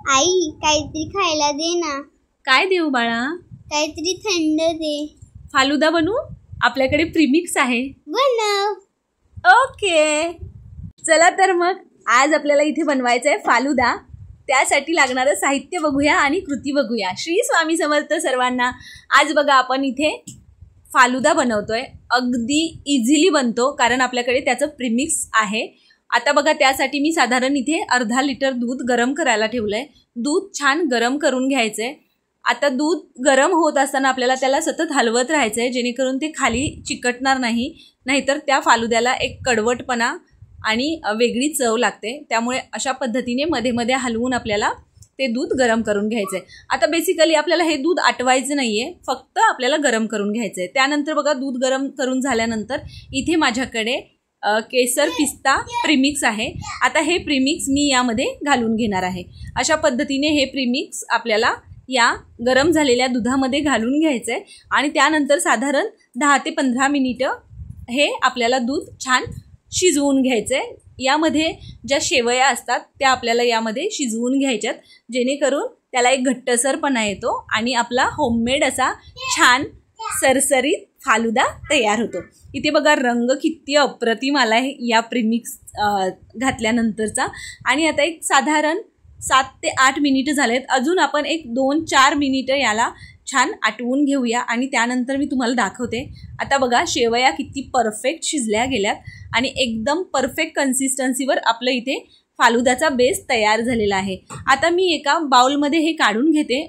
आई काहीतरी खायला दे ना. काय देऊ बाळा? काहीतरी थंड दे. फालुदा बनवू? आपल्याकडे प्रीमिक्स आहे. बनव. ओके, चला तर मग आज आपल्याला इथे बनवायचं आहे फालुदा. त्यासाठी लागणारं साहित्य बघूया आणि कृती बघूया. श्री स्वामी समर्थ सर्वांना. आज बघा आपण इथे फालुदा बनवतोय. अगदी इझिली बनतो कारण आपल्याकडे त्याचं प्रीमिक्स आहे. आता बघा त्यासाठी मी साधारण इथे अर्धा लिटर दूध गरम करायला ठेवलंय. दूध छान गरम करून घ्यायचंय. आता दूध गरम होत असताना आपल्याला त्याला सतत हलवत राहायचंय जेणेकरून ते खाली चिकटणार नाही, नाहीतर त्या फालुद्याला एक कडवटपणा आणि वेगळी चव लागते. त्यामुळे अशा पद्धतीने मध्ये मध्ये हलवून आपल्याला ते दूध गरम करून घ्यायचंय. आता बेसिकली आपल्याला हे दूध आटवायचं नाहीये, फक्त आपल्याला गरम करून घ्यायचंय. त्यानंतर बघा दूध गरम करून झाल्यानंतर इथे माझ्याकडे केसर पिस्ता प्रीमिक्स आहे. आता हे प्रीमिक्स मी यामध्ये घालून घेणार आहे. अशा पद्धतीने हे प्रीमिक्स आपल्याला या गरम झालेल्या दुधामध्ये घालून घ्यायचं आहे आणि त्यानंतर साधारण 10 ते 15 मिनिटं हे आपल्याला दूध छान शिजवून घ्यायचं आहे. यामध्ये ज्या शेवया असतात त्या आपल्याला यामध्ये शिजवून घ्यायच्यात जेणेकरून त्याला एक घट्टसरपणा येतो आणि आपला होममेड असा छान सरसरीत फालुदा तयार होतो. इथे बघा रंग किती अप्रतिम आला आहे या प्रीमिक्स घातल्यानंतरचा. आणि आता एक साधारण 7 ते 8 मिनिटं झालेत. अजून आपण एक 2-4 मिनिटं याला छान आटवून घेऊया आणि त्यानंतर मी तुम्हाला दाखवते. आता बघा शेवया किती परफेक्ट शिजल्या गेल्यात आणि एकदम परफेक्ट कन्सिस्टन्सीवर आपलं इथे फालुदाचा बेस तयार झालेला आहे. आता मी एका बाउलमध्ये हे काढून घेते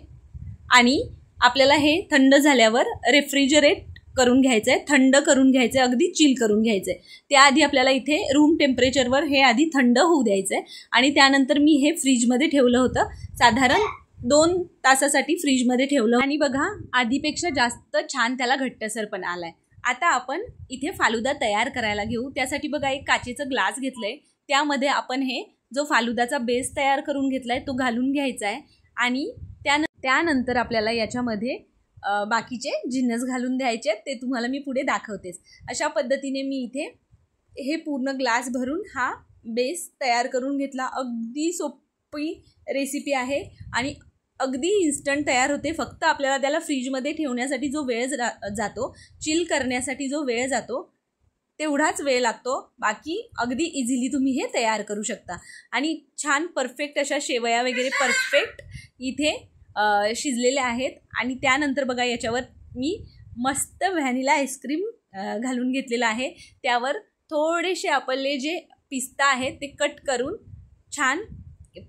आणि आपल्याला हे थंड झाल्यावर रेफ्रिजरेट करून घ्यायचं आहे, थंड करून घ्यायचं आहे, अगदी चिल करून घ्यायचं आहे. त्याआधी आपल्याला इथे रूम टेम्परेचरवर हे आधी थंड होऊ द्यायचं आहे आणि त्यानंतर मी हे फ्रीजमध्ये ठेवलं होतं. साधारण 2 तासासाठी फ्रीजमध्ये ठेवलं आणि बघा आधीपेक्षा जास्त छान त्याला घट्टसरपणा आलाय. आता आपण इथे फालुदा तयार करायला घेऊ. त्यासाठी बघा एक काचेचं ग्लास घेतलंय. त्यामध्ये आपण हे जो फालुदाचा बेस तयार करून घेतलाय तो घालून घ्यायचा आहे आणि त्यानंतर आपल्याला याच्यामध्ये बाकीचे जिन्नस घालून द्यायचे. ते तुम्हाला मी पुढे दाखवतेच. अशा पद्धतीने मी इथे हे पूर्ण ग्लास भरून हा बेस तयार करून घेतला. अगदी सोपी रेसिपी आहे आणि अगदी इन्स्टंट तयार होते. फक्त आपल्याला त्याला फ्रीजमध्ये ठेवण्यासाठी जो वेळ जातो, चिल करण्यासाठी जो वेळ जातो तेवढाच वेळ लागतो. बाकी अगदी इझिली तुम्ही हे तयार करू शकता. आणि छान परफेक्ट अशा शेवया वगैरे परफेक्ट इथे शिजलेले आहेत. आणि त्यानंतर बघा याच्यावर मी मस्त व्हॅनिला आईस्क्रीम घालून घेतलेलं आहे. त्यावर थोडेसे आपले जे पिस्ता आहेत ते कट करून छान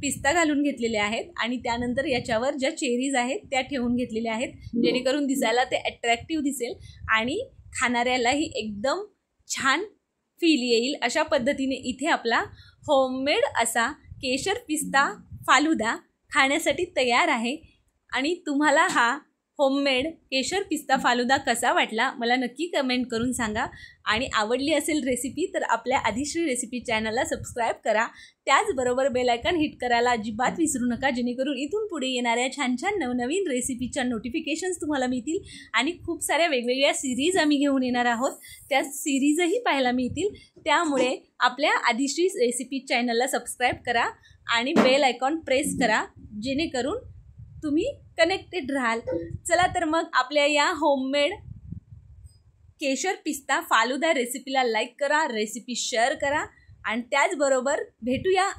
पिस्ता घालून घेतलेले आहेत आणि त्यानंतर याच्यावर ज्या चेरीज आहेत त्या ठेवून घेतलेल्या आहेत जेणेकरून दिसायला ते अट्रॅक्टिव्ह दिसेल आणि खाणाऱ्यालाही एकदम छान फील येईल. अशा पद्धतीने इथे आपला होममेड असा केशर पिस्ता फालुदा खाण्यासाठी तयार आहे. आणि तुम्हाला हा होममेड केशर पिस्ता फालुदा कसा वाटला मला नक्की कमेंट करून सांगा. आणि आवडली असेल रेसिपी तर आपल्या आदिश्री रेसिपी चॅनलला सबस्क्राईब करा. त्याचबरोबर बेल आयकॉन हिट करायला अजिबात विसरू नका जेणेकरून इथून पुढे येणाऱ्या छान छान नवनवीन रेसिपीच्या नोटिफिकेशन्स तुम्हाला मिळतील. आणि खूप साऱ्या वेगवेगळ्या सिरीज आम्ही घेऊन येणार आहोत, त्या सिरीजही पाहायला मिळतील. त्यामुळे आपल्या आदिश्री रेसिपी चॅनलला सबस्क्राईब करा आणि बेल आयकॉन प्रेस करा जेणेकरून तुम्ही कनेक्टेड राहाल. चला तर मग आपल्या या होममेड केशर पिस्ता फालुदा रेसिपीला लाईक करा, रेसिपी शेअर करा आणि त्याचबरोबर भेटूया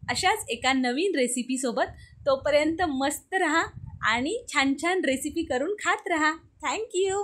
अशाच एका नवीन रेसिपीसोबत. तोपर्यंत मस्त रहा आणि छान छान रेसिपी करून खात रहा. थँक्यू.